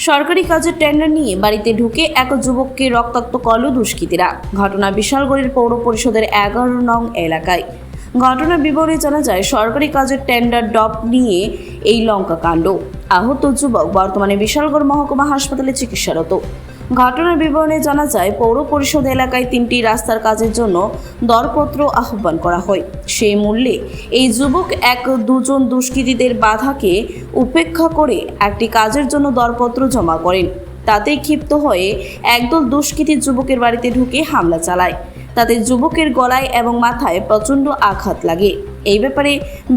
সরকারি কাজের টেন্ডার নিয়ে বাড়িতে ঢুকে এক যুবককে রক্তাক্ত করল দুষ্কৃতীরা। ঘটনা বিশালগড়ের পৌর পরিষদের 11 নং এলাকায়। ঘটনার বিবরণে জানা যায়, সরকারি কাজের টেন্ডার ডপ নিয়ে এই লঙ্কা কাণ্ড। আহত যুবক বর্তমানে বিশালগড় মহকুমা হাসপাতালে চিকিৎসারত। ঘটনার বিবরণে জানা যায়, পৌর পরিষদ এলাকায় 3টি রাস্তার কাজের জন্য দরপত্র আহ্বান করা হয়। সেই মূল্যে এই যুবক দুজন দুষ্কৃতীদের বাধাকে উপেক্ষা করে একটি কাজের জন্য দরপত্র জমা করেন। তাতেই ক্ষিপ্ত হয়ে একদল দুষ্কৃতী যুবকের বাড়িতে ঢুকে হামলা চালায়। তাতে যুবকের গলায় এবং মাথায় প্রচণ্ড আঘাত লাগে। এই ব্যাপারে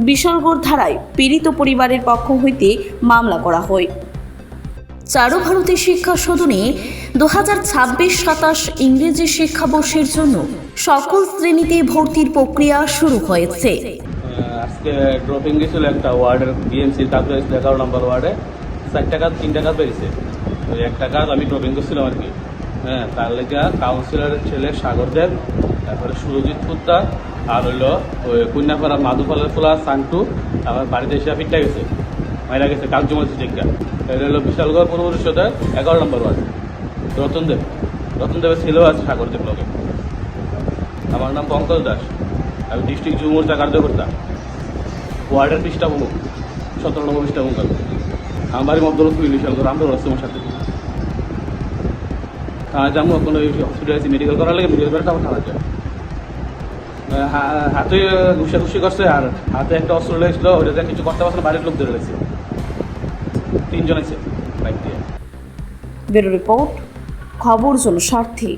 বিশালগড় থানায় পীড়িত পরিবারের পক্ষ হইতে মামলা করা হয়। চারু ভারতী শিক্ষা সদনে 2026-27 ইংরেজি শিক্ষাবর্ষের জন্য সকল শ্রেণীতে ভর্তির প্রক্রিয়া শুরু হয়েছে। আজকে ড্রপিং গেছিল একটা ওয়ার্ডের বিএমসির কাজ হয়েছিল 11 নম্বর ওয়ার্ডে। 4 টাকা 3 টাকা পেয়েছে। ওই 1 টাকা আমি ড্রপিং করছিলাম আর কি। হ্যাঁ, তার লেগে কাউন্সিলরের ছেলে সাগর দেব, তারপরে সুরজিৎ পুত্তা, আর হইলো ওই কন্যাপাড়া মাধুফলের ফোলা সান্টু আমার বাড়িতে এসে ফিটটা গেছে, মাইরা গেছে কাজ জমাচ্ছে টিকা। এটা হলো বিশালগড় পৌর পরিষদের 11 নম্বর ওয়ার্ড। রতন দেবের ছেলেও আছে সাগর দেব লগে। আমার নাম পঙ্কজ দাস, আমি ডিস্ট্রিক্ট যুব মোর্চা কার্যকর্তা, ওয়ার্ডের পৃষ্ঠা প্রমুখ, 17 নম্বর পৃষ্ঠা প্রমুখ। আমার বাড়ি মধ্যলক্ষ্মী বিশালগড়, আমরা রাস্তার সাথে থানা যাবো। কোনো হসপিটাল আছে মেডিকেল করার লাগে, মেডিকেল করে তারপর থানা যায়। হাতে ঘুষাঘুষি করছে, আর হাতে একটা অস্ত্র লেগেছিল, ওইটা কিছু করতে পারছে না, বাড়ির লোক ধরে লেগেছে। 3 জন আছে বাইক দিয়ে। ব্যুরো রিপোর্ট, খবর জনস্বার্থে।